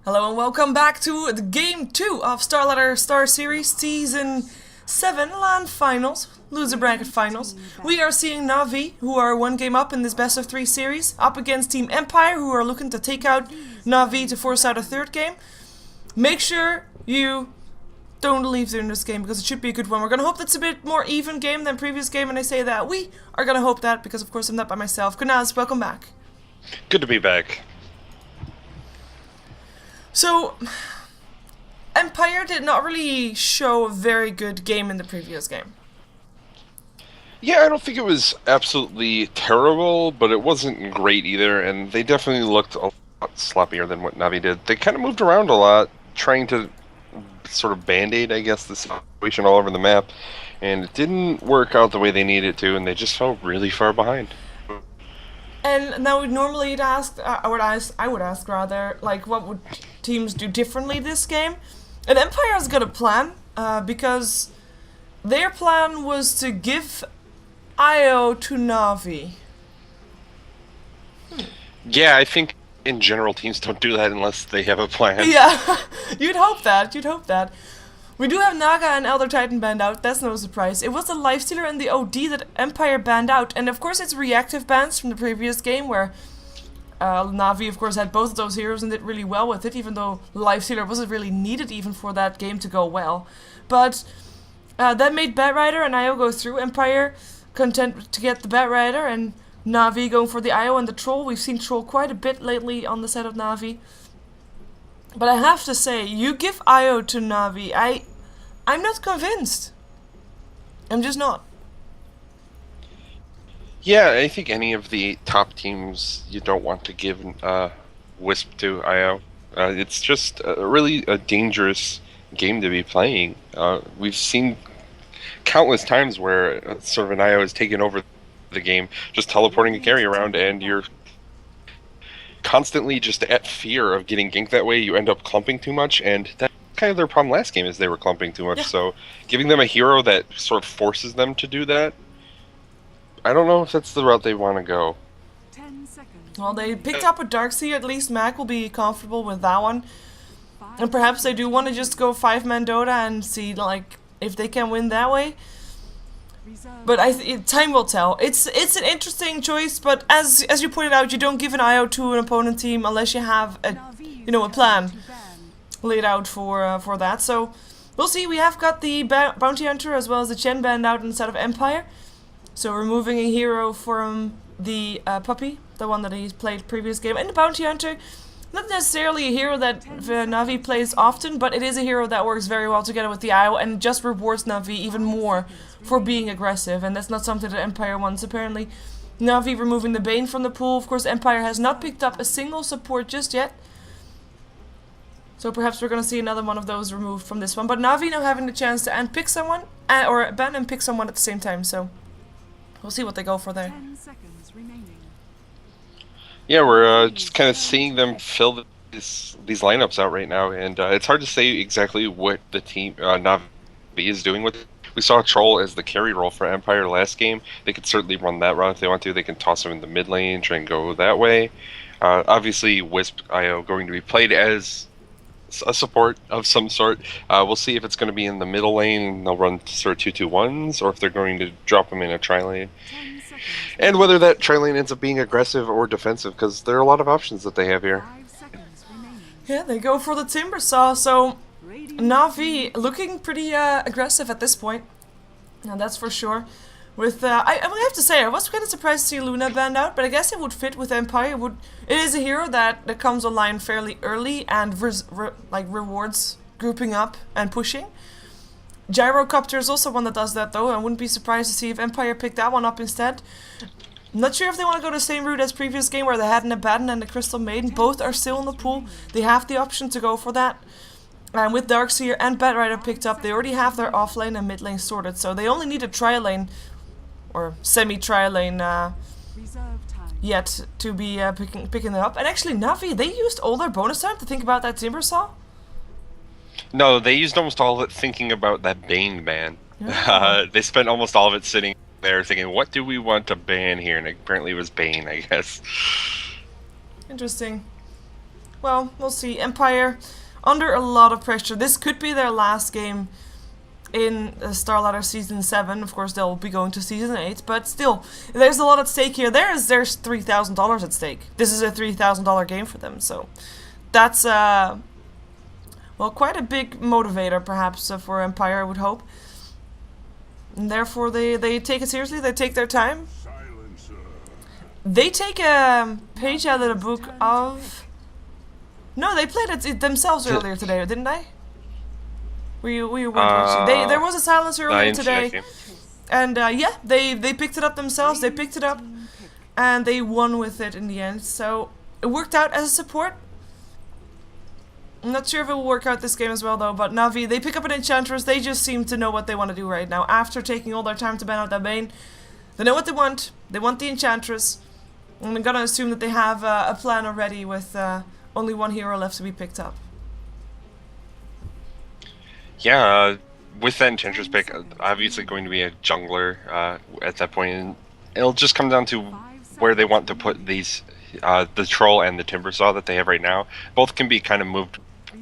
Hello and welcome back to the Game 2 of StarLadder Star Series Season 7 LAN Finals, Loser Bracket Finals. We are seeing Na'Vi, who are one game up in this best of 3 series, up against Team Empire, who are looking to take out Na'Vi to force out a third game. Make sure you don't leave during this game, because it should be a good one. We're going to hope that's a bit more even game than previous game, and I say that we are going to hope that, because of course I'm not by myself. Kunaz, welcome back. Good to be back. So, Empire did not really show a very good game in the previous game. Yeah, I don't think it was absolutely terrible, but it wasn't great either, and they definitely looked a lot sloppier than what Na'Vi did. They kind of moved around a lot, trying to sort of band-aid, I guess, the situation all over the map, and it didn't work out the way they needed to, and they just fell really far behind. And now normally you'd ask, I would ask rather, like, what would teams do differently this game? And Empire's got a plan, because their plan was to give IO to Na'Vi. Yeah, I think in general teams don't do that unless they have a plan. Yeah, you'd hope that. We do have Naga and Elder Titan banned out, that's no surprise. It was the Lifestealer and the OD that Empire banned out, and of course it's reactive bans from the previous game where Na'Vi of course had both of those heroes and did really well with it, even though Lifestealer wasn't really needed even for that game to go well. But that made Batrider and IO go through. Empire content to get the Batrider and Na'Vi going for the IO and the Troll. We've seen Troll quite a bit lately on the side of Na'Vi. But I have to say, you give IO to Na'Vi, I'm not convinced. I'm just not. Yeah, I think any of the top teams you don't want to give Wisp to IO. It's just really a dangerous game to be playing. We've seen countless times where sort of an IO has taken over the game, just teleporting a carry around, and you're constantly just at fear of getting ganked that way. You end up clumping too much, and that's kind of their problem last game, is they were clumping too much. Yeah. So giving them a hero that sort of forces them to do that, I don't know if that's the route they want to go. 10 seconds. Well, they picked up a Darkseer, at least Mac will be comfortable with that one. And perhaps they do want to just go 5-man Dota and see, like, if they can win that way. But time will tell. It's an interesting choice, but as you pointed out, you don't give an IO to an opponent team unless you have a plan laid out for that. So we'll see. We have got the Bounty Hunter as well as the Chen banned out instead of Empire. So removing a hero from the Puppy, the one that he's played previous game, and the Bounty Hunter. Not necessarily a hero that Na'Vi plays often, but it is a hero that works very well together with the IO and just rewards Na'Vi even more for being aggressive, and that's not something that Empire wants apparently. Na'Vi removing the Bane from the pool. Of course, Empire has not picked up a single support just yet. So perhaps we're going to see another one of those removed from this one. But Na'Vi now having the chance to pick someone, or ban and pick someone at the same time, so we'll see what they go for there. 10 seconds remaining. Yeah, we're just kind of seeing them fill these lineups out right now, and it's hard to say exactly what the team Na'Vi is doing with it. We saw Troll as the carry role for Empire last game. They could certainly run that route if they want to. They can toss him in the mid lane, try and go that way. Obviously, Wisp IO going to be played as a support of some sort. We'll see if it's going to be in the middle lane and they'll run sort of 2-2-1s, or if they're going to drop him in a tri-lane. 10 seconds. And whether that tri-lane ends up being aggressive or defensive, because there are a lot of options that they have here. 5 seconds remaining. Yeah, they go for the Timber Saw, so Radiant Na'Vi looking pretty aggressive at this point. Now that's for sure. With I have to say, I was kind of surprised to see Luna banned out, but I guess it would fit with Empire. It is a hero that comes online fairly early and rewards grouping up and pushing. Gyrocopter is also one that does that though. I wouldn't be surprised to see if Empire picked that one up instead. I'm not sure if they want to go the same route as previous game where they had an Abaddon and the Crystal Maiden. Both are still in the pool. They have the option to go for that. And with Darkseer and Batrider picked up, they already have their off lane and mid lane sorted. So they only need a tri lane, or semi-tri lane reserve time. yet to be picking them up. And actually, Na'Vi, they used all their bonus time to think about that Timber Saw. No, they used almost all of it thinking about that Bane ban. Yeah. They spent almost all of it sitting there thinking, what do we want to ban here? And apparently it was Bane, I guess. Interesting. well, we'll see. Empire, under a lot of pressure. This could be their last game in StarLadder Season 7. Of course, they'll be going to Season 8, but still, there's a lot at stake here. There's $3,000 at stake. This is a $3,000 game for them, so that's, well, quite a big motivator, perhaps, for Empire, I would hope. And therefore, they take it seriously, they take their time. They take a page out of the book of... No, they played it themselves earlier today, didn't they? We weren't watching. There was a silencer earlier today. And yeah, they picked it up themselves, they picked it up, and they won with it in the end. So, it worked out as a support. I'm not sure if it will work out this game as well, though, but Na'Vi, they pick up an Enchantress. They just seem to know what they want to do right now. After taking all their time to ban out that Bane, they know what they want. They want the Enchantress. And I'm gonna assume that they have a plan already with only one hero left to be picked up. Yeah, with that Enchantress pick, obviously going to be a jungler at that point. And it'll just come down to where they want to put these, the Troll and the Timbersaw that they have right now. Both can be kind of moved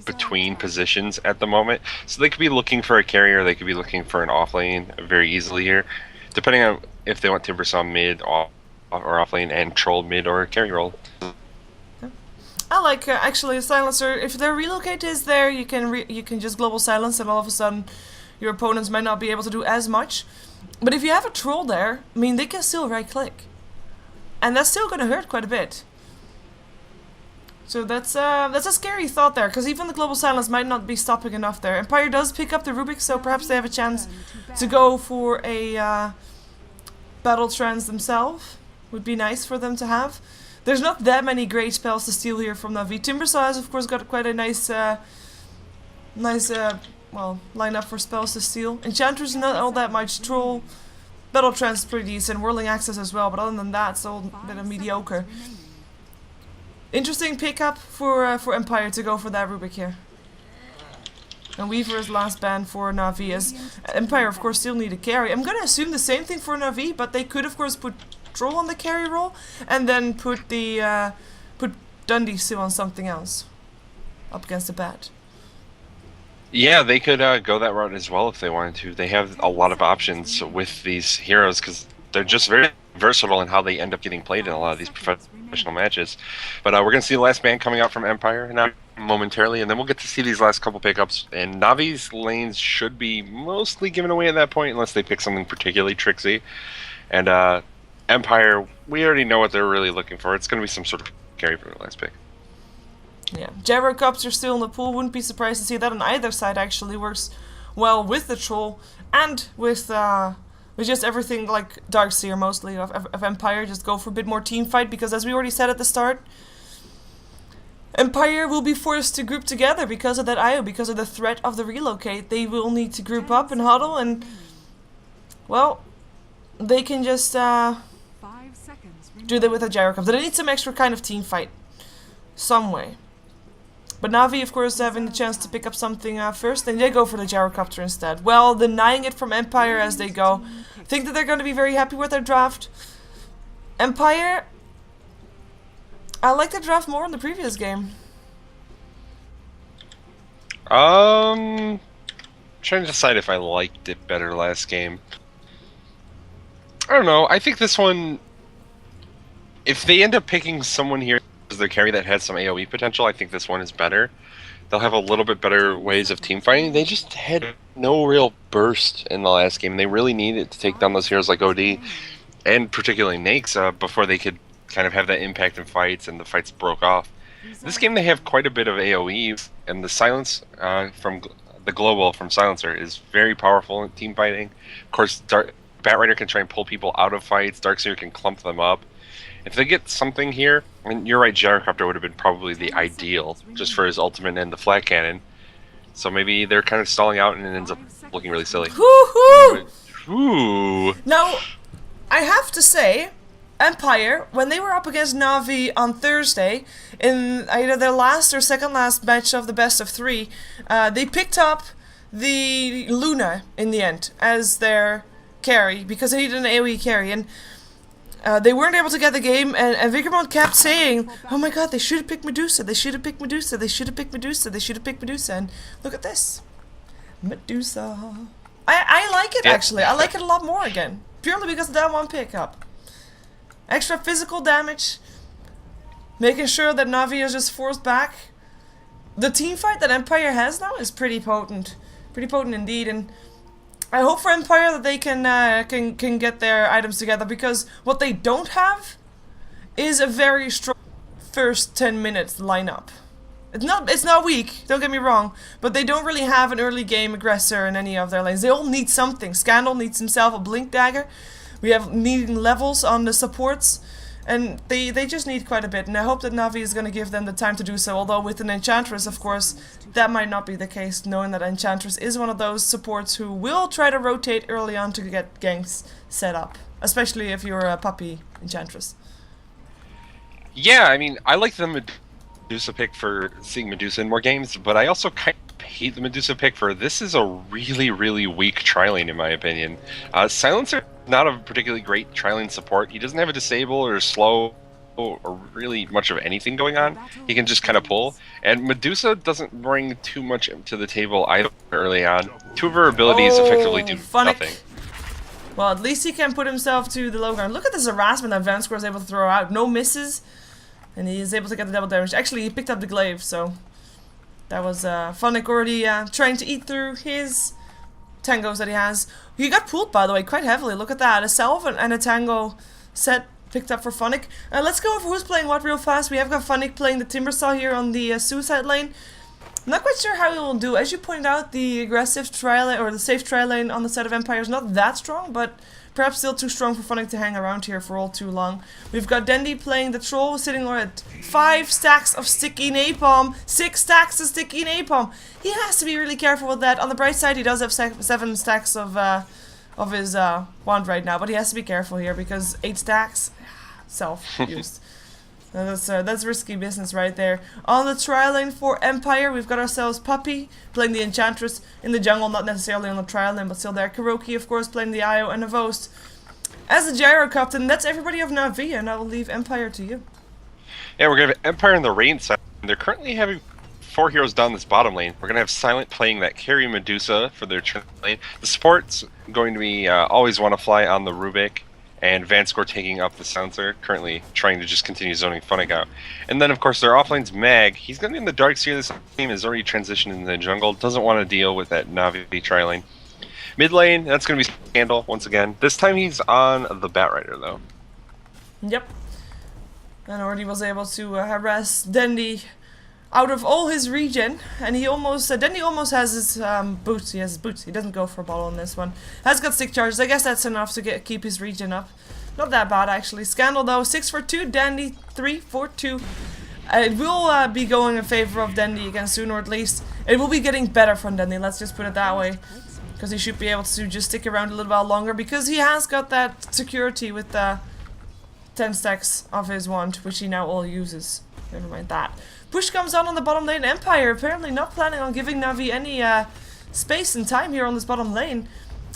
between positions at the moment. So they could be looking for a carrier, they could be looking for an off lane very easily here. Depending on if they want Timbersaw mid, or off lane, and Troll mid or carry role. I like actually a silencer. If their relocate is there, you can just global silence, and all of a sudden your opponents might not be able to do as much. But if you have a Troll there, I mean, they can still right click, and that's still gonna hurt quite a bit. So that's a scary thought there, because even the global silence might not be stopping enough there. Empire does pick up the Rubik, so perhaps they have a chance to go for a battle trance themselves. Would be nice for them to have. There's not that many great spells to steal here from Na'Vi. Timbersaw has, of course, got quite a nice, well, lineup for spells to steal. Enchantress, not all that much. Troll, battle trance is pretty decent. Whirling Access as well, but other than that, it's all a bit of mediocre. Interesting pickup for Empire to go for that Rubik here. And Weaver is last ban for Na'Vi, as Empire, of course, still need a carry. I'm gonna assume the same thing for Na'Vi, but they could, of course, put Troll on the carry role, and then put the put Dundee still on something else up against the bat. Yeah, they could go that route as well if they wanted to. They have a lot of options with these heroes because they're just very versatile in how they end up getting played in a lot of these professional matches. But we're going to see the last ban coming out from Empire now momentarily, and then we'll get to see these last couple pickups. And Navi's lanes should be mostly given away at that point unless they pick something particularly tricksy. And Empire, we already know what they're really looking for. It's going to be some sort of carry for the last pick. Yeah, Gyrocopter still in the pool. Wouldn't be surprised to see that on either side. Actually works well with the Troll and with just everything like Darkseer mostly of Empire. Just go for a bit more team fight because, as we already said at the start, Empire will be forced to group together because of that IO, because of the threat of the relocate. They will need to group up and huddle, and well, they can just do that with a Gyrocopter. They need some extra kind of team fight, some way. But Na'Vi, of course, having the chance to pick up something first, and they go for the Gyrocopter instead. Well, denying it from Empire as they go. Think that they're going to be very happy with their draft. Empire, I like the draft more in the previous game. Trying to decide if I liked it better last game. I don't know. I think this one, if they end up picking someone here as their carry that has some AoE potential, I think this one is better. They'll have a little bit better ways of team fighting. They just had no real burst in the last game. They really needed to take down those heroes like OD and particularly Nakes before they could kind of have that impact in fights, and the fights broke off. This game they have quite a bit of AoE, and the silence from the global from Silencer is very powerful in team fighting. Of course, Batrider can try and pull people out of fights. Darkseer can clump them up. If they get something here, and you're right, Gyrocopter would have been probably the ideal, just for his ultimate and the flat cannon. So maybe they're kind of stalling out and it ends up looking really silly. Woohoo! Ooh. Now, I have to say, Empire, when they were up against Na'Vi on Thursday, in either their last or second last match of the best of three, they picked up the Luna in the end as their carry, because they needed an AoE carry, and They weren't able to get the game, and Vigermont kept saying, "Oh my God, they should have picked Medusa. They should have picked Medusa. They should have picked Medusa. They should have picked Medusa." And look at this, Medusa. I like it actually. I like it a lot more again, purely because of that one pickup. Extra physical damage, making sure that Navi is just forced back. The team fight that Empire has now is pretty potent indeed, and I hope for Empire that they can get their items together, because what they don't have is a very strong first 10 minutes lineup. It's not weak, don't get me wrong, but they don't really have an early game aggressor in any of their lanes. They all need something. Scandal needs himself a blink dagger. We have needing levels on the supports, and they just need quite a bit, and I hope that Navi is going to give them the time to do so, although with an Enchantress, of course, that might not be the case, knowing that Enchantress is one of those supports who will try to rotate early on to get ganks set up, especially if you're a puppy Enchantress. Yeah, I mean, I like the Medusa pick for seeing Medusa in more games, but I also kind of hate the Medusa pick for this is a really, really weak tri-lane in my opinion. Silencer, not a particularly great tri-lane support. He doesn't have a disable or slow or really much of anything going on. He can just kind of pull, and Medusa doesn't bring too much to the table either early on. Two of her abilities effectively do nothing. Well, at least he can put himself to the low ground. Look at this harassment that Vanscore is able to throw out. No misses, and he is able to get the double damage. Actually, he picked up the glaive, so that was Funnick already trying to eat through his tangos that he has. He got pulled, by the way, quite heavily. Look at that. A Salve and a tango set picked up for Funnick. Let's go over who's playing what real fast. We have got Funnick playing the Timbersaw here on the suicide lane. I'm not quite sure how he will do. As you pointed out, the aggressive tri-lane, or the safe tri-lane on the side of Empire is not that strong, but perhaps still too strong for Funnick to hang around here for all too long. We've got Dendy playing the Troll, sitting at 5 stacks of sticky napalm, 6 stacks of sticky napalm. He has to be really careful with that. On the bright side, he does have 7 stacks of his wand right now, but he has to be careful here because 8 stacks, self-used. That's risky business right there. On the tri-lane for Empire, we've got ourselves Puppy playing the Enchantress in the jungle, not necessarily on the tri-lane, but still there. Kuroki, of course, playing the Io, and Avost. As the Gyro Captain, that's everybody of Navi, and I will leave Empire to you. Yeah, we're going to have Empire in the Rain side. They're currently having 4 heroes down this bottom lane. We're going to have Silent playing that carry Medusa for their turn lane. The support's going to be Always Wanna Fly on the Rubik, and Vanscore taking up the Silencer, currently trying to just continue zoning Funnick out. And then, of course, their offlane's Mag. He's going to be in the dark sphere. This team has already transitioned into the jungle. Doesn't want to deal with that Navi tri-lane. Mid lane, that's going to be Scandal once again. This time he's on the Batrider, though. Yep. And already was able to harass Dendy out of all his regen, and he almost Dendy almost has his boots. He has his boots. He doesn't go for a bottle on this one. Has got stick charges. I guess that's enough to keep his regen up. Not that bad actually. Scandal though, 6 for 2. Dendy 3 for 2. It will be going in favor of Dendy again soon, or at least it will be getting better from Dendy. Let's just put it that way, because he should be able to just stick around a little while longer, because he has got that security with 10 stacks of his wand, which he now all uses. Never mind that. Push comes on the bottom lane. Empire apparently not planning on giving Navi any space and time here on this bottom lane.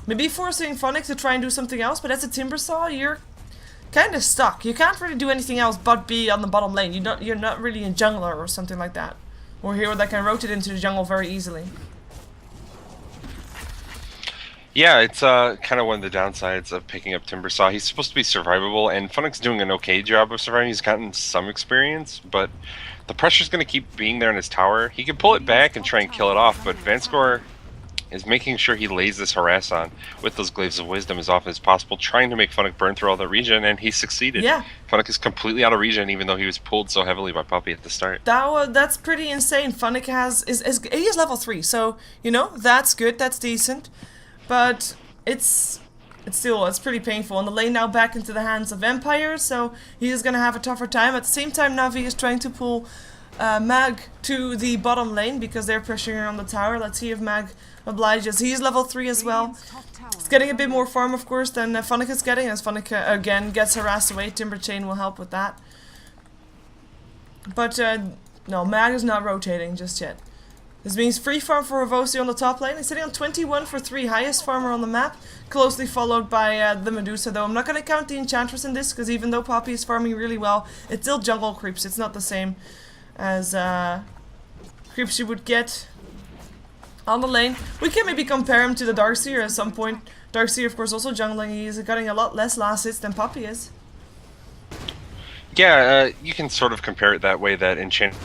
Maybe forcing Funnick to try and do something else, but as a Timbersaw, you're kind of stuck. You can't really do anything else but be on the bottom lane. You're not really a jungler or something like that, or a hero that can rotate into the jungle very easily. Yeah, it's kind of one of the downsides of picking up Timbersaw. He's supposed to be survivable, and Funnick's doing an okay job of surviving. He's gotten some experience, but the pressure's going to keep being there in his tower. He can pull it back and try and kill it off, but Vanscore is making sure he lays this harass on with those Glaives of Wisdom as often as possible, trying to make Funnick burn through all that regen, and he succeeded. Yeah. Funnick is completely out of regen, even though he was pulled so heavily by Puppy at the start. That's pretty insane. Funnick he is level 3, so, you know, that's good, that's decent. But it's pretty painful. And the lane now back into the hands of Empire, so he is going to have a tougher time. At the same time, Navi is trying to pull Mag to the bottom lane because they're pressuring on the tower. Let's see if Mag obliges. He's level 3 as well. He's getting a bit more farm, of course, than Funnick is getting, as Funnick again gets harassed away. Timber Chain will help with that. But no, Mag is not rotating just yet. This means free farm for Havosi on the top lane. He's sitting on 21 for 3, highest farmer on the map. Closely followed by the Medusa, though. I'm not going to count the Enchantress in this, because even though Poppy is farming really well, it's still jungle creeps. It's not the same as creeps you would get on the lane. We can maybe compare him to the Darkseer at some point. Darkseer, of course, also jungling. He's getting a lot less last hits than Poppy is. Yeah, you can sort of compare it that way, that Enchantress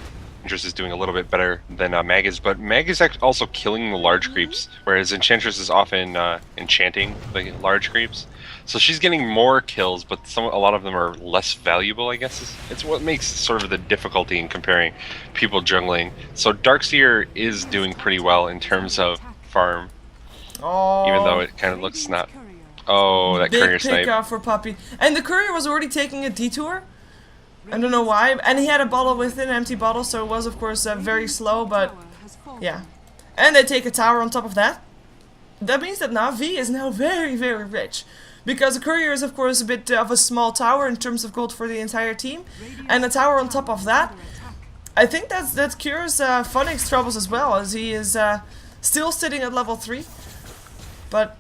is doing a little bit better than Mag is, but Mag is also killing the large creeps, whereas Enchantress is often enchanting the large creeps. So she's getting more kills, but a lot of them are less valuable, I guess. It's what makes sort of the difficulty in comparing people jungling. So Darkseer is doing pretty well in terms of farm, even though it kind of looks not... Oh, that courier Big snipe. pick off for Poppy. And the courier was already taking a detour. I don't know why. And he had a bottle with it, an empty bottle, so it was, of course, very slow, but... Yeah. And they take a tower on top of that. That means that Na'Vi is now very, very rich. Because the courier is, of course, a bit of a small tower in terms of gold for the entire team. And a tower on top of that. I think that cures Phoenix's troubles as well, as he is still sitting at level 3. But,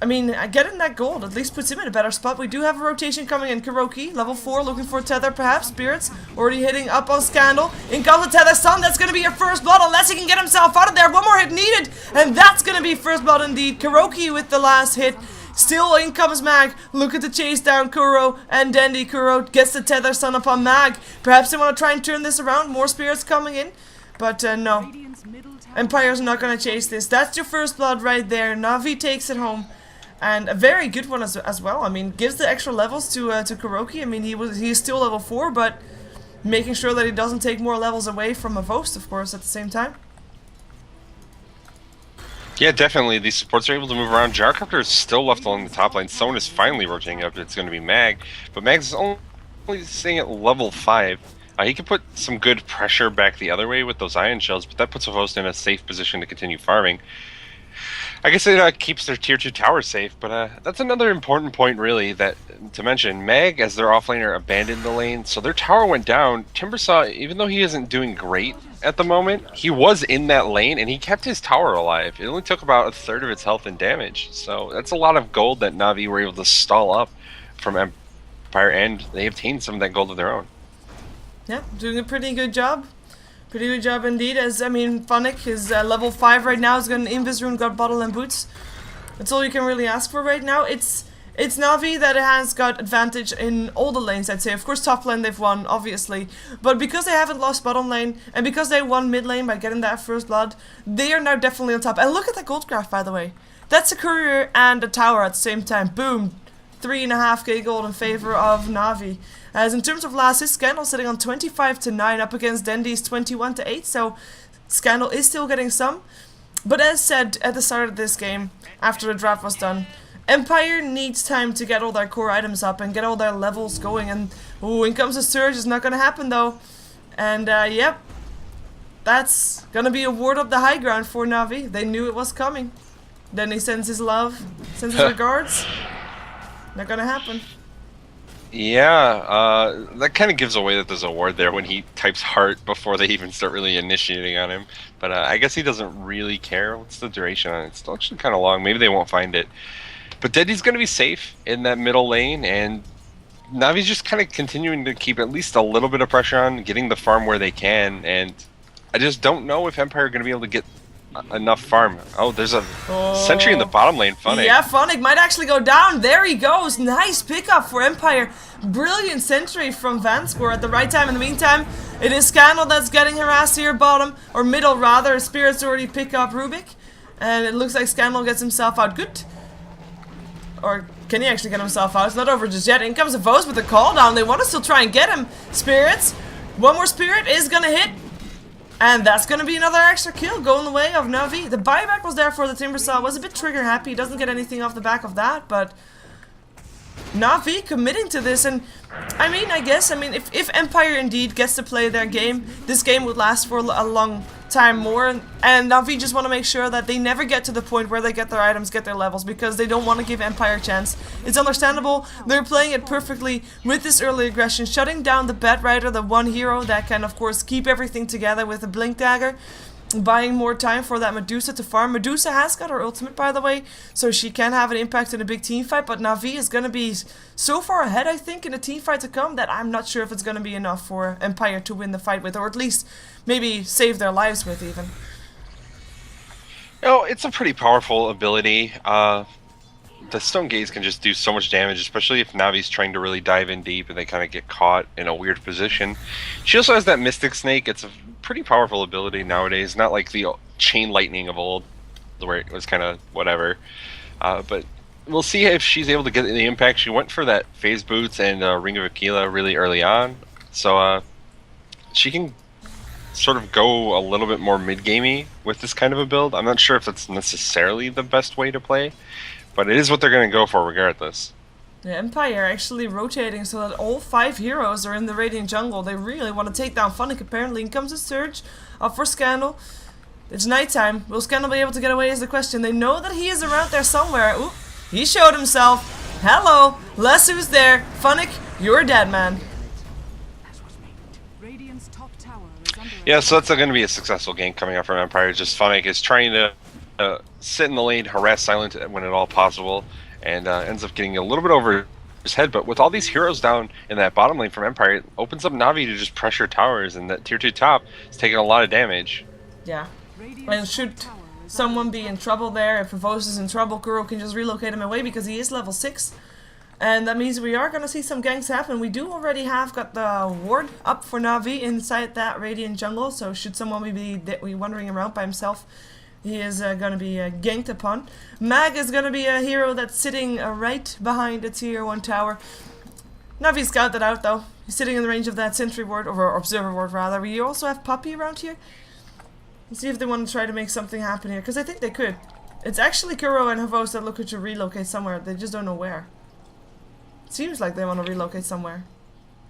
I mean, getting that gold at least puts him in a better spot. We do have a rotation coming in. Kuroki, level 4, looking for Tether perhaps. Spirits already hitting up on Scandal. In comes the Tether Sun. That's going to be your first blood unless he can get himself out of there. One more hit needed. And that's going to be first blood indeed. Kuroki with the last hit. Still in comes Mag. Look at the chase down Kuro and Dendi. Kuro gets the Tether Sun upon Mag. Perhaps they want to try and turn this around. More spirits coming in. But no. Empire's not going to chase this. That's your first blood right there. Na'Vi takes it home. And a very good one as well. I mean, gives the extra levels to Kuroki. I mean, he's still level 4, but making sure that he doesn't take more levels away from a Vost, of course, at the same time. Yeah, definitely. These supports are able to move around. Gyrocopter is still left along the top lane. Someone is finally rotating up. It's going to be Mag. But Mag's only staying at level 5. He can put some good pressure back the other way with those ion shells, but that puts a host in a safe position to continue farming. I guess it keeps their tier 2 tower safe, but that's another important point, really, that to mention. Mag, as their offlaner, abandoned the lane, so their tower went down. Timbersaw, even though he isn't doing great at the moment, he was in that lane, and he kept his tower alive. It only took about a third of its health and damage, so that's a lot of gold that Na'Vi were able to stall up from Empire, and they obtained some of that gold of their own. Yeah, doing a pretty good job. Pretty good job indeed, as, I mean, Phonic is level 5 right now. He's got an Invis rune, got Bottle and Boots. That's all you can really ask for right now. It's Na'Vi that has got advantage in all the lanes, I'd say. Of course, top lane they've won, obviously. But because they haven't lost bottom lane, and because they won mid lane by getting that first blood, they are now definitely on top. And look at that gold graph, by the way. That's a courier and a tower at the same time. Boom. 3.5k gold in favor of Na'Vi. As in terms of last hit, Scandal sitting on 25-9 up against Dendi's 21-8, so Scandal is still getting some. But as said at the start of this game, after the draft was done, Empire needs time to get all their core items up and get all their levels going, and ooh, in comes a surge. It's not gonna happen though. And yep, that's gonna be a ward up the high ground for Na'Vi. They knew it was coming. Then he sends his love, sends his regards. Not gonna happen. Yeah, that kind of gives away that there's a ward there when he types heart before they even start really initiating on him. But I guess he doesn't really care. What's the duration on it? It's still actually kind of long. Maybe they won't find it. But Dedi's going to be safe in that middle lane, and Navi's just kind of continuing to keep at least a little bit of pressure on, getting the farm where they can, and I just don't know if Empire are going to be able to get enough farm. Oh, there's a sentry in the bottom lane. Phonic. Yeah, Phonic might actually go down. There he goes. Nice pickup for Empire. Brilliant sentry from Vanscore at the right time. In the meantime, it is Scandal that's getting harassed here bottom, or middle rather. Spirits already pick up Rubik, and it looks like Scandal gets himself out. Good. Or can he actually get himself out? It's not over just yet. In comes a Vos with the call down. They want to still try and get him. Spirits. One more Spirit is going to hit. And that's going to be another extra kill going the way of Na'Vi. The buyback was there for the Timbersaw. Was a bit trigger happy. He doesn't get anything off the back of that. But Na'Vi committing to this. And I mean, if Empire indeed gets to play their game, this game would last for a long time more. And Na'Vi just want to make sure that they never get to the point where they get their items, get their levels, because they don't want to give Empire a chance. It's understandable. They're playing it perfectly with this early aggression, shutting down the Bat Rider, the one hero that can, of course, keep everything together with a Blink Dagger. buying more time for that Medusa to farm. Medusa has got her ultimate, by the way, so she can have an impact in a big team fight, but Na'Vi is going to be so far ahead, I think, in a team fight to come that I'm not sure if it's going to be enough for Empire to win the fight with, or at least maybe save their lives with even. Oh, it's a pretty powerful ability. The Stone Gaze can just do so much damage, especially if Navi's trying to really dive in deep and they kind of get caught in a weird position. She also has that Mystic Snake. It's a pretty powerful ability nowadays, not like the Chain Lightning of old, where it was kind of whatever. But we'll see if she's able to get the impact. She went for that Phase Boots and Ring of Aquila really early on, so she can sort of go a little bit more mid-gamey with this kind of a build. I'm not sure if that's necessarily the best way to play, but it is what they're going to go for regardless. The Empire actually rotating so that all 5 heroes are in the Radiant Jungle. They really want to take down Funnick apparently. In comes a Surge up for Scandal. It's nighttime. Will Scandal be able to get away is the question. They know that he is around there somewhere. Ooh, he showed himself. Hello, Lesu's there. Funnick, you're dead, man. Radiant's top tower is under Yeah, so that's going to be a successful game coming up from Empire. Just Funnick is trying to sit in the lane, harass Silent when at all possible, and ends up getting a little bit over his head. But with all these heroes down in that bottom lane from Empire, it opens up Na'Vi to just pressure towers, and that tier 2 top is taking a lot of damage. Yeah. And should someone be in trouble there, if Vos is in trouble, Kuro can just relocate him away because he is level 6. And that means we are going to see some ganks happen. We do already have got the ward up for Na'Vi inside that Radiant Jungle, so should someone be wandering around by himself, he is going to be ganked upon. Mag is going to be a hero that's sitting right behind the tier 1 tower. Na'Vi scouted out though. He's sitting in the range of that sentry ward, or observer ward rather. We also have Puppy around here. Let's see if they want to try to make something happen here, because I think they could. It's actually Kuro and Havos that look to relocate somewhere. They just don't know where. It seems like they want to relocate somewhere.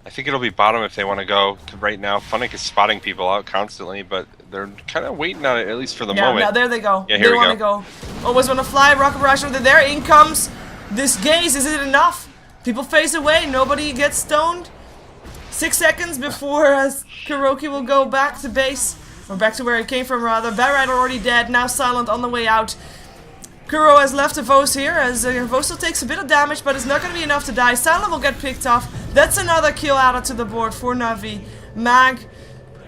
I think it'll be bottom if they want to go. Right now, Funnick is spotting people out constantly, but they're kind of waiting on it, at least for the moment. Yeah, there they go. Yeah, here they want to go. Always want to fly. Rocket Barrage over there. In comes this gaze. Is it enough? People face away. Nobody gets stoned. 6 seconds before Kuroki will go back to base. Or back to where he came from, rather. Barrett already dead. Now Silent on the way out. Kuro has left a Vos here, as Vos still takes a bit of damage, but it's not going to be enough to die. Silent will get picked off. That's another kill added to the board for Na'Vi. Mag.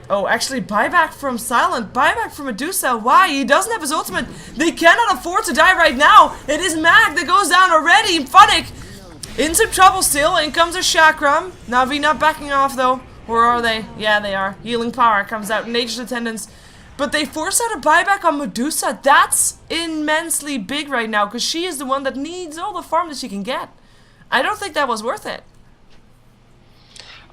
Oh, actually, buyback from Silent. Buyback from Medusa. Why? He doesn't have his ultimate. They cannot afford to die right now. It is Mag that goes down already. Funnick in some trouble still. In comes a Chakram. Na'Vi not backing off, though. Or are they? Yeah, they are. Healing Power comes out. Nature's Attendance. But they force out a buyback on Medusa. That's immensely big right now, because she is the one that needs all the farm that she can get. I don't think that was worth it.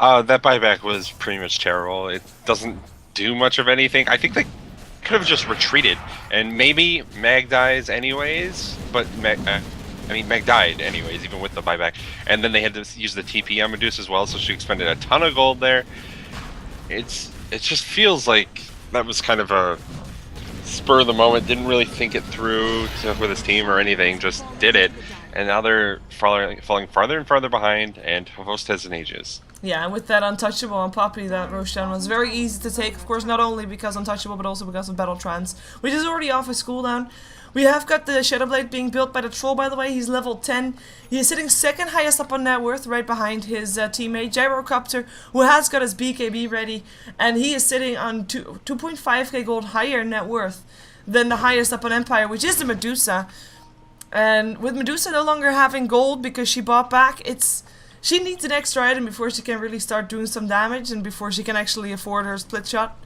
That buyback was pretty much terrible. It doesn't do much of anything. I think they could have just retreated, and maybe Mag dies anyways, but Mag died anyways, even with the buyback. And then they had to use the TP on Medusa as well, so she expended a ton of gold there. It just feels like that was kind of a spur of the moment, didn't really think it through with his team or anything, just did it. And now they're falling farther and farther behind, and Host has an ages. Yeah, and with that Untouchable on Poppy, that Roshan was very easy to take, of course, not only because Untouchable, but also because of Battle Trance, which is already off his cooldown. We have got the Shadowblade being built by the Troll, by the way. He's level 10. He is sitting second highest up on net worth, right behind his teammate, Gyrocopter, who has got his BKB ready. And he is sitting on 2.5k gold higher net worth than the highest up on Empire, which is the Medusa. And with Medusa no longer having gold because she bought back, she needs an extra item before she can really start doing some damage and before she can actually afford her split shot.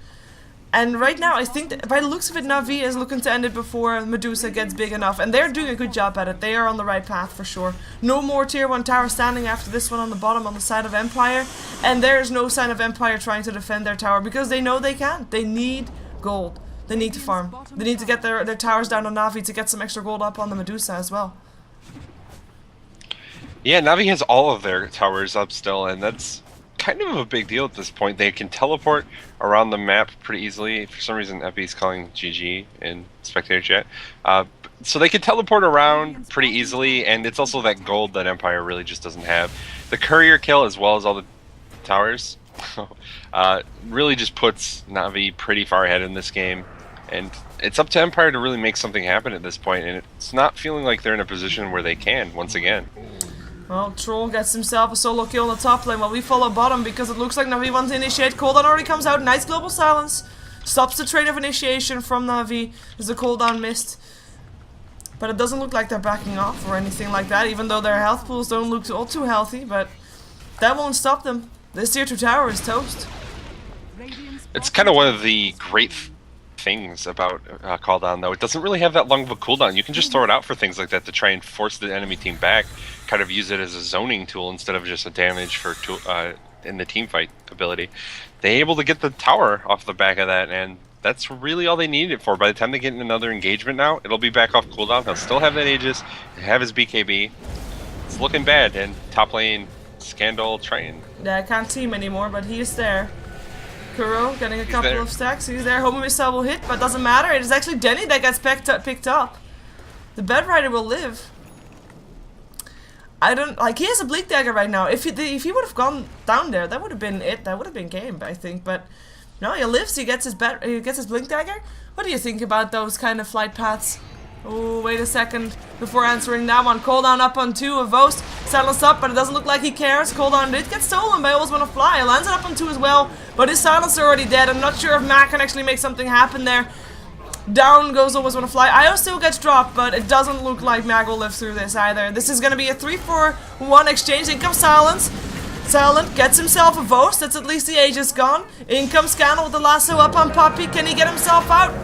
And right now, I think that by the looks of it, Na'Vi is looking to end it before Medusa gets big enough. And they're doing a good job at it. They are on the right path for sure. No more tier 1 tower standing after this one on the bottom on the side of Empire. And there is no sign of Empire trying to defend their tower because they know they can't. They need gold. They need to farm. They need to get their towers down on Na'Vi to get some extra gold up on the Medusa as well. Yeah, Na'Vi has all of their towers up still, and that's kind of a big deal at this point. They can teleport around the map pretty easily. For some reason, Epi's calling GG in spectator chat. So they can teleport around pretty easily, and it's also that gold that Empire really just doesn't have. The courier kill, as well as all the towers, really just puts Na'Vi pretty far ahead in this game. And it's up to Empire to really make something happen at this point, and it's not feeling like they're in a position where they can, once again. Well, Troll gets himself a solo kill on the top lane while we follow bottom because it looks like Na'Vi wants to initiate. Cooldown already comes out. Nice global silence. Stops the train of initiation from Na'Vi as the cooldown missed. But it doesn't look like they're backing off or anything like that, even though their health pools don't look all too healthy. But that won't stop them. This tier 2 tower is toast. It's kind of one of the great things about cooldown, though. It doesn't really have that long of a cooldown. You can just throw it out for things like that to try and force the enemy team back. Kind of use it as a zoning tool instead of just a damage for in the team fight ability. They're able to get the tower off the back of that, and that's really all they need it for. By the time they get in another engagement now, it'll be back off cooldown. He'll still have that Aegis, have his BKB. It's looking bad, and top lane Scandal Train. Yeah, I can't team anymore, but he is there. Kuro getting a couple of stacks. He's there. Homing missile will hit, but doesn't matter. It is actually Denny that gets picked up. The Bed Rider will live. I don't like. He has a Bleak Dagger right now. If he would have gone down there, that would have been it. That would have been game, I think. But no, he lives. He gets his Blink Dagger. What do you think about those kind of flight paths? Oh, wait a second before answering that one. Cooldown up on 2 of Vost. Silence up, but it doesn't look like he cares. Cooldown did get stolen by Always Wanna Fly. Lands it up on 2 as well, but his silencer already dead. I'm not sure if Mac can actually make something happen there. Down goes Always Wanna Fly. Io still gets dropped, but it doesn't look like Mac will live through this either. This is gonna be a 3-4-1 exchange. In comes Silence. Silent gets himself a Vost. That's at least the Aegis gone. In comes Scandal with the lasso up on Puppy. Can he get himself out?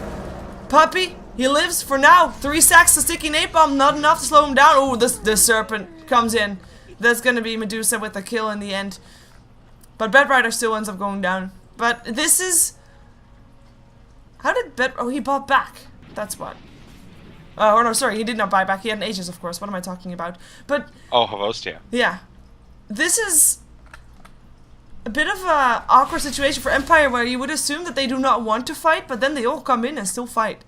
Puppy, he lives for now. 3 sacks to Sticky Napalm, not enough to slow him down. Oh, the Serpent comes in. That's gonna be Medusa with a kill in the end. But Bed Rider still ends up going down. But this is... How did Bed... Oh, he bought back. That's what. Oh, no, sorry, he did not buy back. He had an Aegis, of course. What am I talking about? But... Oh, Havost, yeah. Yeah. This is... a bit of a awkward situation for Empire where you would assume that they do not want to fight, but then they all come in and still fight.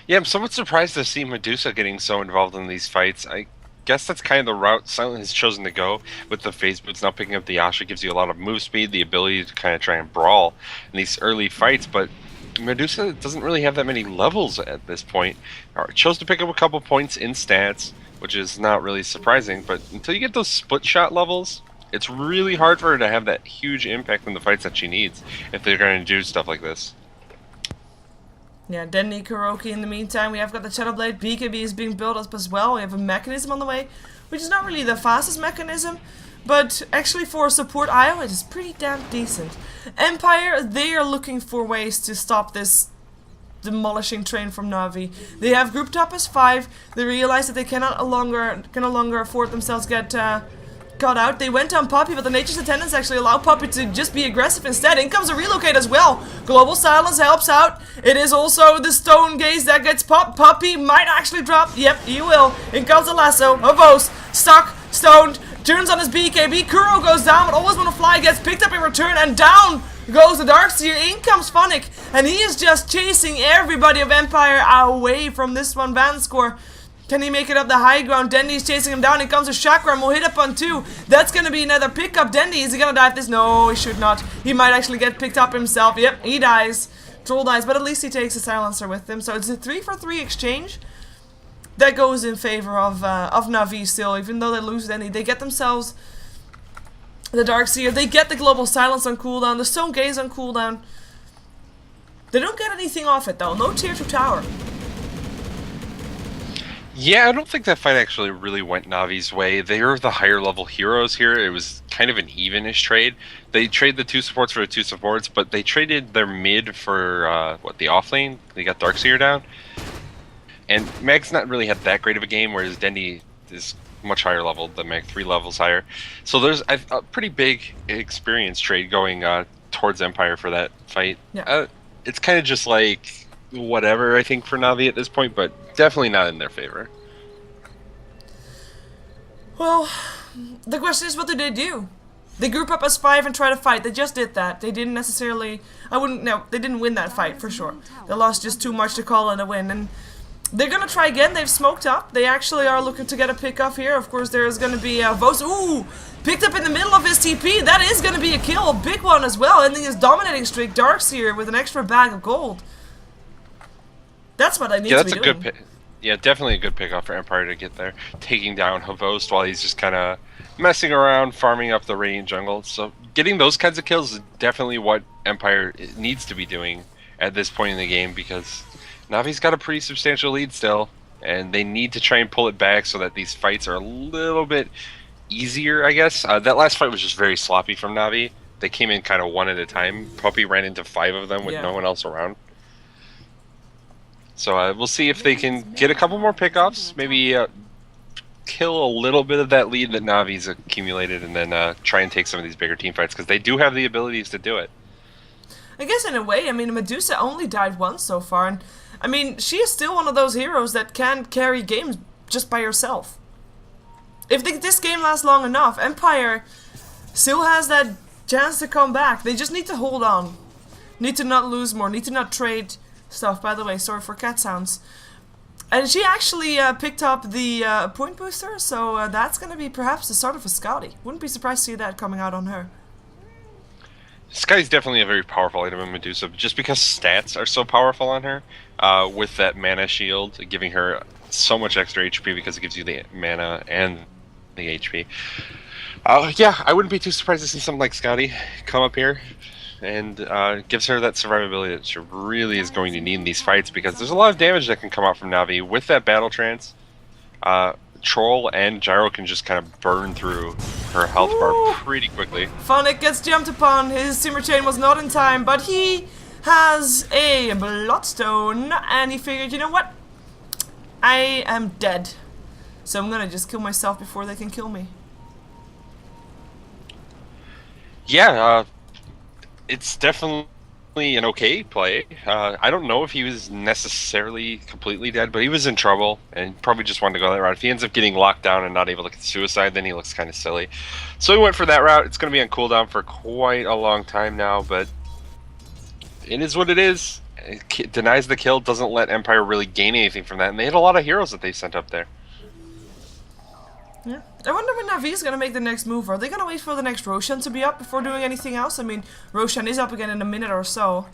Yeah, I'm somewhat surprised to see Medusa getting so involved in these fights. I guess that's kind of the route Silent has chosen to go with the phase boots. Now picking up the Asha gives you a lot of move speed, the ability to kind of try and brawl in these early fights, but Medusa doesn't really have that many levels at this point. Chose to pick up a couple points in stats, which is not really surprising, but until you get those split shot levels, it's really hard for her to have that huge impact in the fights that she needs if they're going to do stuff like this. Yeah, Denny, Kuroki in the meantime. We have got the Shadowblade. BKB is being built up as well. We have a mechanism on the way, which is not really the fastest mechanism, but actually for a support IO, it is pretty damn decent. Empire, they are looking for ways to stop this demolishing train from Na'Vi. They have grouped up as 5. They realize that they can no longer afford themselves get got out. They went on Puppy, but the Nature's Attendants actually allow Puppy to just be aggressive instead. In comes a relocate as well. Global Silence helps out. It is also the Stone Gaze that gets popped. Puppy might actually drop. Yep, he will. In comes the lasso. Avos, stuck, stoned, turns on his BKB. Kuro goes down, but Always Wanna Fly gets picked up in return, and down goes the Darkseer. In comes Phonic, and he is just chasing everybody of Empire away from this one Van score. Can he make it up the high ground? Dendy's chasing him down. Here comes a Chakram. Will hit up on 2. That's going to be another pickup. Dendy, is he going to die if this? No, he should not. He might actually get picked up himself. Yep, he dies. Troll dies, but at least he takes a silencer with him. So it's a 3-for-3 exchange that goes in favor of Na'Vi still. Even though they lose Dendy, they get themselves the Darkseer. They get the Global Silence on cooldown. The Stone Gaze on cooldown. They don't get anything off it though. No tier 2 tower. Yeah, I don't think that fight actually really went Navi's way. They are the higher level heroes here. It was kind of an evenish trade. They trade the 2 supports for the 2 supports, but they traded their mid for, the off lane. They got Darkseer down. And Mag's not really had that great of a game, whereas Dendy is much higher level than Mag, 3 levels higher. So there's a pretty big experience trade going towards Empire for that fight. Yeah. It's kind of just like whatever, I think, for Navi at this point, but definitely not in their favor. Well, the question is, what do they do? They group up as 5 and try to fight. They just did that. They didn't necessarily... they didn't win that fight, for sure. They lost just too much to call it a win. And They're gonna try again. They've smoked up. They actually are looking to get a pick off here. Of course, there is gonna be Vos. Ooh! Picked up in the middle of his TP. That is gonna be a kill. A big one as well. Ending his dominating streak. Darkseer with an extra bag of gold. That's what I need to be doing. Yeah, that's a good pick. Yeah, definitely a good pickoff for Empire to get there. Taking down Havost while he's just kind of messing around, farming up the range jungle. So getting those kinds of kills is definitely what Empire needs to be doing at this point in the game, because Navi's got a pretty substantial lead still, and they need to try and pull it back so that these fights are a little bit easier, I guess. That last fight was just very sloppy from Navi. They came in kind of one at a time. Puppy ran into 5 of them with no one else around. So we'll see if they can get a couple more pickoffs, maybe kill a little bit of that lead that Navi's accumulated, and then try and take some of these bigger team fights, because they do have the abilities to do it. I guess in a way, I mean, Medusa only died once so far, and I mean, she is still one of those heroes that can carry games just by herself. If this game lasts long enough, Empire still has that chance to come back. They just need to hold on. Need to not lose more, need to not trade stuff. By the way, sorry for cat sounds. And she actually picked up the point booster, so that's going to be perhaps the start of a Scotty. Wouldn't be surprised to see that coming out on her. Sky's definitely a very powerful item in Medusa, just because stats are so powerful on her, with that mana shield, giving her so much extra HP because it gives you the mana and the HP. Yeah, I wouldn't be too surprised to see something like Scotty come up here, and gives her that survivability that she really is going to need in these fights, because there's a lot of damage that can come out from Navi. With that battle trance, Troll and Gyro can just kind of burn through her health bar pretty quickly. Phonic gets jumped upon. His Simmer Chain was not in time, but he has a Bloodstone, and he figured, you know what? I am dead, so I'm gonna just kill myself before they can kill me. Yeah, it's definitely an okay play. I don't know if he was necessarily completely dead, but he was in trouble and probably just wanted to go that route. If he ends up getting locked down and not able to get suicide, then he looks kind of silly. So he went for that route. It's going to be on cooldown for quite a long time now, but it is what it is. It denies the kill, doesn't let Empire really gain anything from that, and they had a lot of heroes that they sent up there. Yeah. I wonder when Navi's gonna make the next move. Are they gonna wait for the next Roshan to be up before doing anything else? I mean, Roshan is up again in a minute or so.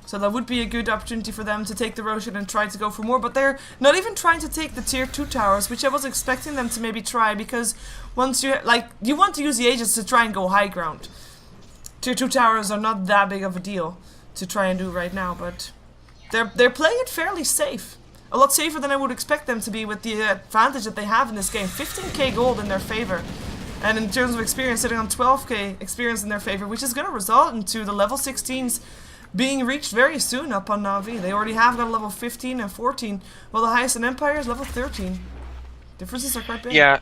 So that would be a good opportunity for them to take the Roshan and try to go for more. But they're not even trying to take the tier 2 towers, which I was expecting them to maybe try, because once you, you want to use the agents to try and go high ground. Tier 2 towers are not that big of a deal to try and do right now, but they're playing it fairly safe. A lot safer than I would expect them to be, with the advantage that they have in this game. 15k gold in their favor. And in terms of experience, sitting on 12k experience in their favor, which is going to result into the level 16s being reached very soon up on Na'Vi. They already have got level 15 and 14, while the highest in Empire is level 13. Differences are quite big. Yeah,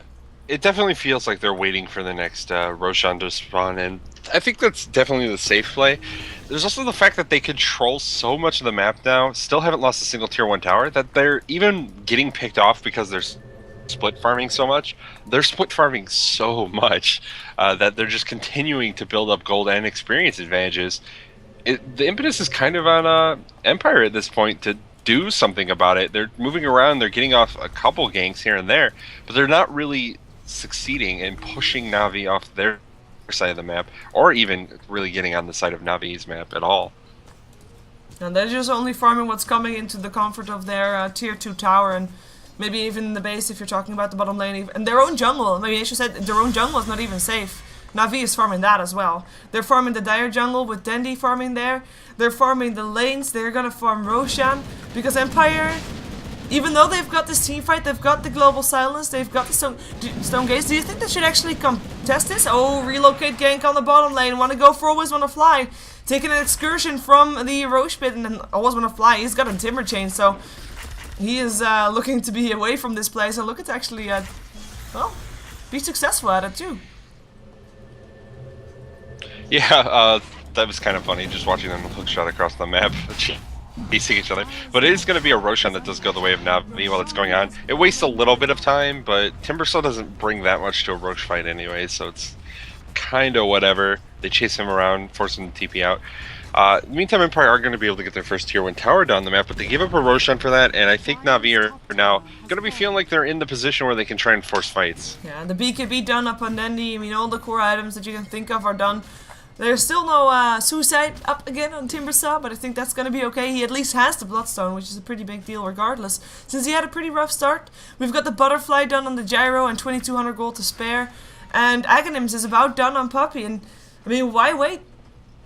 it definitely feels like they're waiting for the next Roshan to spawn, and I think that's definitely the safe play. There's also the fact that they control so much of the map now, still haven't lost a single tier 1 tower, that they're even getting picked off because they're split farming so much. They're split farming so much that they're just continuing to build up gold and experience advantages. The impetus is kind of on Empire at this point to do something about it. They're moving around, they're getting off a couple ganks here and there, but they're not really succeeding in pushing Na'Vi off their side of the map, or even really getting on the side of Navi's map at all. And they're just only farming what's coming into the comfort of their tier 2 tower, and maybe even the base if you're talking about the bottom lane, and their own jungle. Maybe I should say their own jungle is not even safe. Na'Vi is farming that as well. They're farming the Dire jungle with Dendi farming there. They're farming the lanes. They're gonna farm Roshan, because Empire, even though they've got this team fight, they've got the global silence, they've got the stone gates. Do you think they should actually contest this? Oh, relocate gank on the bottom lane. Want to go for Always Want to Fly. Taking an excursion from the Roche pit, and then Always Want to Fly. He's got a timber chain, so he is looking to be away from this place and looking to actually, well, be successful at it too. Yeah, that was kind of funny, just watching them hookshot across the map. Facing each other, but it is going to be a Roshan that does go the way of Na'Vi while it's going on. It wastes a little bit of time, but Timbersaw doesn't bring that much to a Roche fight anyway, so it's kind of whatever. They chase him around, force him to TP out. Meantime, Empire are going to be able to get their first tier 1 tower down the map, but they gave up a Roshan for that, and I think Na'Vi are now going to be feeling like they're in the position where they can try and force fights. Yeah, the BKB done up on Dendi. I mean, all the core items that you can think of are done. There's still no suicide up again on Timbersaw, but I think that's going to be okay. He at least has the Bloodstone, which is a pretty big deal regardless. Since he had a pretty rough start, we've got the Butterfly done on the Gyro and 2200 gold to spare. And Aghanims is about done on Puppey, and I mean, why wait?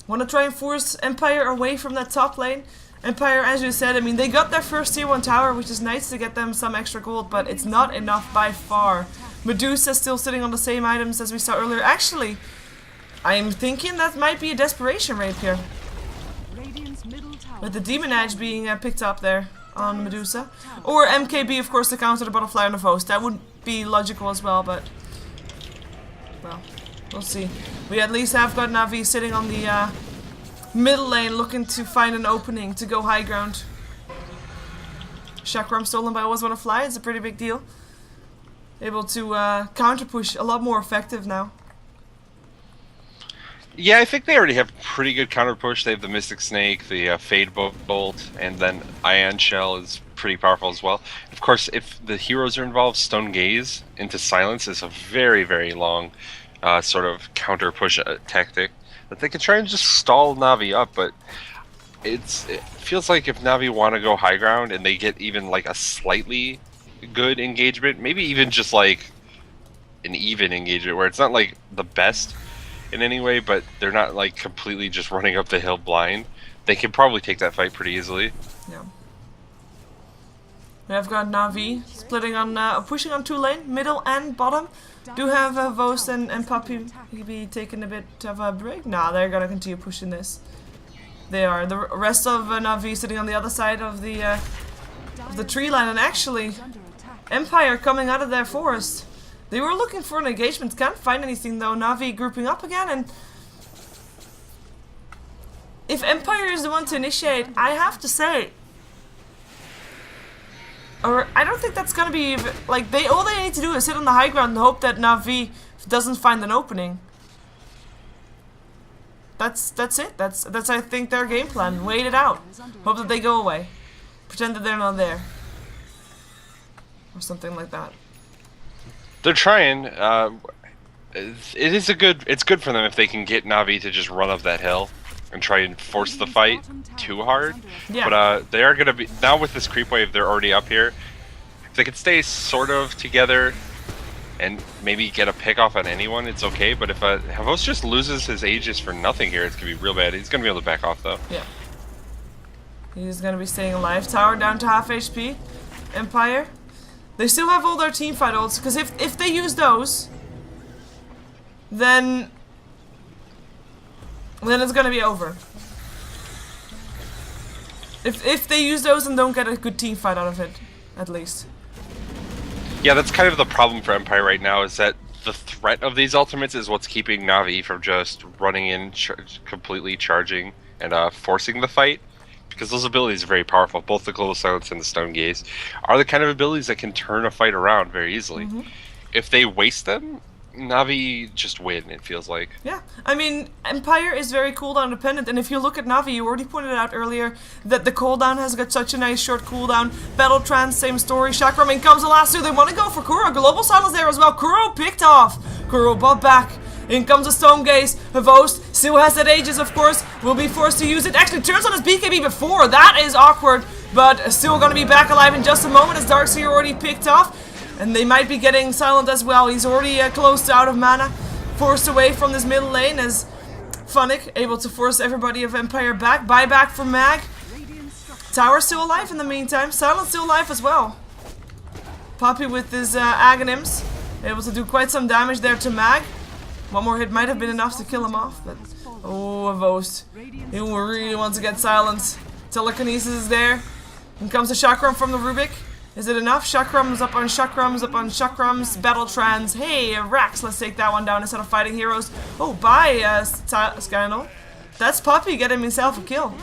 Want to try and force Empire away from that top lane? Empire, as you said, I mean, they got their first tier 1 tower, which is nice to get them some extra gold, but it's not enough by far. Medusa still sitting on the same items as we saw earlier. Actually, I'm thinking that might be a desperation raid here. With the Demon Edge being picked up there on Medusa. Or MKB, of course, to counter the Butterfly on the Host. That would be logical as well, but... well, we'll see. We at least have got Na'Vi sitting on the middle lane looking to find an opening to go high ground. Chakram stolen by Always Wanna Fly. It's a pretty big deal. Able to counter push a lot more effective now. Yeah, I think they already have pretty good counter push. They have the Mystic Snake, the Fade Bolt, and then Ion Shell is pretty powerful as well. Of course, if the heroes are involved, Stone Gaze into Silence is a very, very long sort of counter push tactic that they can try and just stall Na'Vi up, but it feels like if Na'Vi want to go high ground and they get even like a slightly good engagement, maybe even just like an even engagement where it's not like the best in any way, but they're not like completely just running up the hill blind, they can probably take that fight pretty easily. Yeah. We have got Na'Vi splitting on, pushing on 2 lane, middle and bottom. Do have Vost and Puppey be taking a bit of a break? Nah, they're gonna continue pushing this. They are. The rest of Na'Vi sitting on the other side of the tree line, and actually, Empire coming out of their forest. They were looking for an engagement, can't find anything though. Na'Vi grouping up again, and if Empire is the one to initiate, I have to say, or I don't think that's gonna be like all they need to do is sit on the high ground and hope that Na'Vi doesn't find an opening. That's it. That's I think their game plan. Wait it out. Hope that they go away. Pretend that they're not there. Or something like that. They're trying. It's good for them if they can get Na'Vi to just run up that hill and try and force the fight too hard. Yeah. But they are gonna be now with this creep wave. They're already up here. If they could stay sort of together and maybe get a pick off on anyone, it's okay. But if Havos just loses his Aegis for nothing here, it's gonna be real bad. He's gonna be able to back off though. Yeah. He's gonna be staying alive. Tower down to half HP. Empire. They still have all their teamfight ults, because if they use those, then it's gonna be over. If they use those and don't get a good teamfight out of it, at least. Yeah, that's kind of the problem for Empire right now, is that the threat of these ultimates is what's keeping Na'Vi from just running in, completely charging, and forcing the fight. Because those abilities are very powerful, both the Global Silence and the Stone Gaze are the kind of abilities that can turn a fight around very easily. Mm-hmm. If they waste them, Na'Vi just win, it feels like. Yeah, I mean, Empire is very cooldown dependent, and if you look at Na'Vi, you already pointed out earlier that the cooldown has got such a nice short cooldown. Battle Trance, same story. Chakram in comes the last two. They want to go for Kuro. Global Silence there as well. Kuro picked off. Kuro bought back. In comes the Stone Gaze. Havost still has that Aegis, of course. Will be forced to use it. Actually, turns on his BKB before. That is awkward, but still going to be back alive in just a moment as Darkseer already picked off. And they might be getting silent as well. He's already close out of mana. Forced away from this middle lane as Funnick able to force everybody of Empire back. Buyback for Mag. Tower still alive in the meantime. Silent still alive as well. Puppey with his Aghanims. Able to do quite some damage there to Mag. One more hit might have been enough to kill him off, but... oh, Avost. He really wants to get silence. Telekinesis is there. In comes the Chakram from the Rubik. Is it enough? Chakrams up on Chakrams up on Chakrams. Battle Trans. Hey, Rax, let's take that one down instead of fighting heroes. Oh, bye, Skynal. That's Puppey getting himself a kill.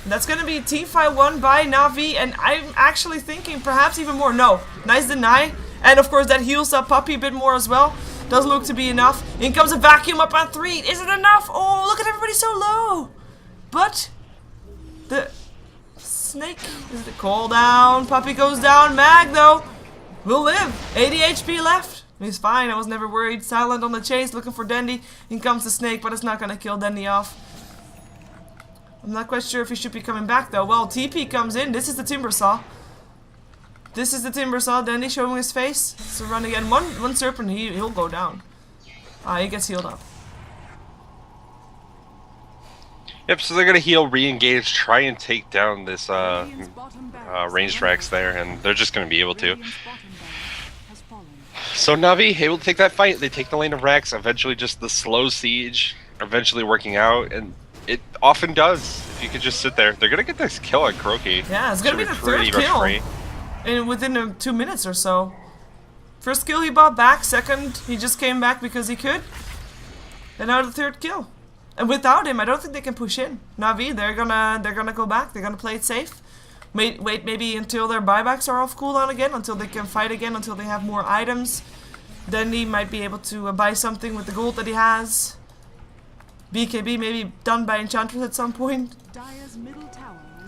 That's gonna be teamfight won by Na'Vi, and I'm actually thinking perhaps even more. No, nice deny. And of course that heals up Puppey a bit more as well. Does look to be enough. In comes a vacuum up on 3. Is it enough? Oh, look at everybody so low. But the snake is the call down. Puppy goes down. Mag though will live. 80 HP left. He's fine. I was never worried. Silent on the chase, looking for Dendy. In comes the snake, but it's not gonna kill Dendy off. I'm not quite sure if he should be coming back though. Well, TP comes in. This is the timber saw. This is the timber saw. Dendy showing his face. So run again. One serpent. He'll go down. He gets healed up. Yep, so they're gonna heal, re-engage, try and take down this ranged Rax there, and they're just gonna be able to. So Na'Vi able to take that fight. They take the lane of Rax, eventually just the slow siege, eventually working out, and it often does. If you could just sit there, they're gonna get this kill on Croaky. Yeah, it's gonna be the third kill within 2 minutes or so. First kill he bought back, second he just came back because he could, and now the third kill. And without him, I don't think they can push in. Na'Vi, they're gonna go back. They're gonna play it safe. Wait maybe until their buybacks are off cooldown again, until they can fight again, until they have more items. Then he might be able to buy something with the gold that he has. BKB maybe done by Enchantress at some point.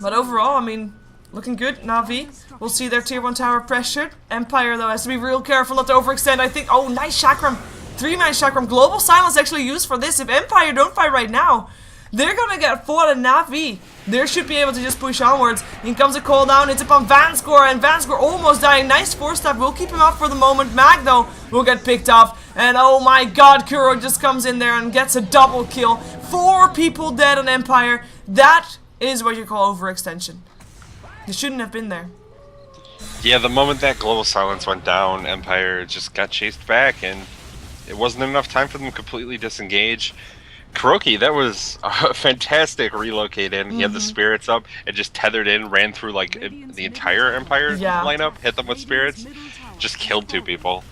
But overall, I mean, looking good. Na'Vi, we'll see their tier 1 tower pressured. Empire though has to be real careful not to overextend. I think. Oh, nice chakram. 3-man chakram. Global silence actually used for this. If Empire don't fight right now, they're gonna get fought, and Na'Vi, they should be able to just push onwards. In comes a call down, it's upon Vanscore, and Vanscore almost dying. Nice 4-step, we'll keep him up for the moment. Mag though will get picked up, and oh my god, Kuro just comes in there and gets a double kill. 4 people dead on Empire. That is what you call overextension. They shouldn't have been there. Yeah, the moment that global silence went down, Empire just got chased back, and it wasn't enough time for them to completely disengage. Kuroki, that was a fantastic relocate in. He had the spirits up and just tethered in, ran through like the entire Empire lineup, hit them with spirits, just killed 2 people.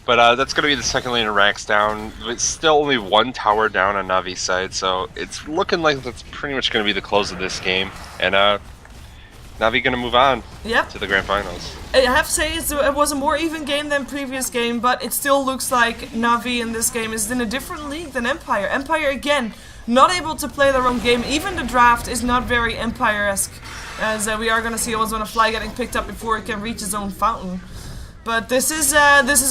But that's going to be the second lane of Rax down. It's still only 1 tower down on Navi's side, so it's looking like that's pretty much going to be the close of this game. And Na'Vi gonna move on to the grand finals. I have to say it was a more even game than previous game, but it still looks like Na'Vi in this game is in a different league than Empire. Empire again not able to play their own game. Even the draft is not very Empire-esque, as we are gonna see Ozone Fly getting picked up before it can reach his own fountain. But this is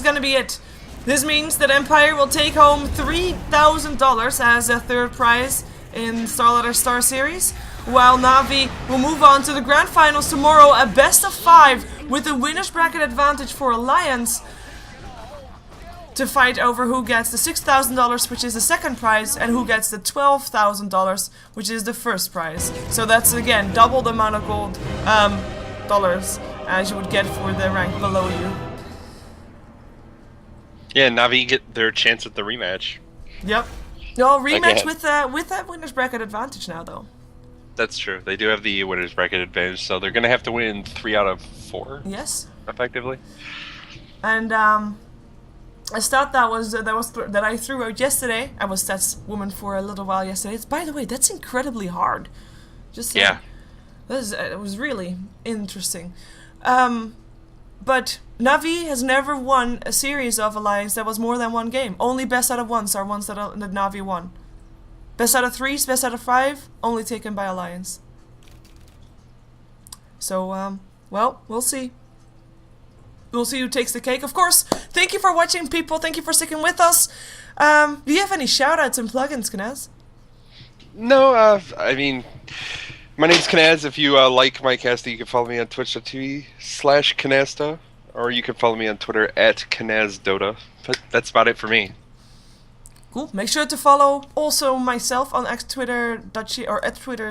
gonna be it. This means that Empire will take home $3,000 as a third prize in StarLadder Star Series, while Na'Vi will move on to the grand finals tomorrow, a best of 5 with a winner's bracket advantage for Alliance to fight over who gets the $6,000, which is the second prize, and who gets the $12,000, which is the first prize. So that's again double the amount of gold dollars as you would get for the rank below you. Yeah, Na'Vi get their chance at the rematch. Yep. No, rematch with that winner's bracket advantage now, though. That's true. They do have the winner's bracket advantage, so they're gonna have to win 3 out of 4. Yes. Effectively. And a stat that I threw out yesterday. I was Stats woman for a little while yesterday. By the way, that's incredibly hard. Just saying. It was really interesting. But Na'Vi has never won a series of Alliance that was more than 1 game. Only best out of 1s are ones that Na'Vi won. Best out of 3s, best out of 5, only taken by Alliance. So, well, we'll see. We'll see who takes the cake. Of course, thank you for watching, people. Thank you for sticking with us. Do you have any shoutouts and plugins, Knaz? No, I mean, my name's Knaz. If you like my casting, you can follow me on twitch.tv/Knazda, or you can follow me on Twitter @KnazDota. But that's about it for me. Cool. Make sure to follow also myself on Twitter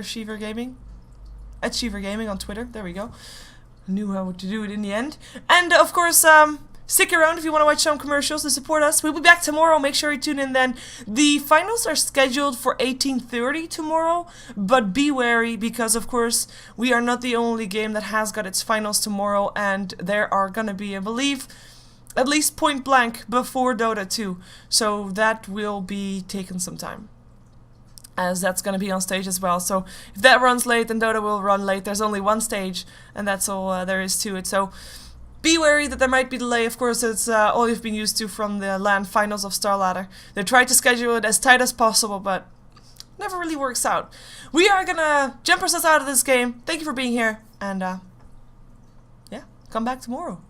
Shiver Gaming. @Shiver Gaming on Twitter. There we go. I knew how to do it in the end. And of course, stick around if you want to watch some commercials to support us. We'll be back tomorrow. Make sure you tune in then. The finals are scheduled for 18:30 tomorrow, but be wary because of course we are not the only game that has got its finals tomorrow, and there are gonna be, I believe, at least point blank before Dota 2, so that will be taking some time, as that's going to be on stage as well. So if that runs late, then Dota will run late. There's only 1 stage, and that's all there is to it. So be wary that there might be delay. Of course, it's all you've been used to from the LAN finals of StarLadder. They tried to schedule it as tight as possible, but never really works out. We are gonna jump ourselves out of this game. Thank you for being here, and yeah, come back tomorrow.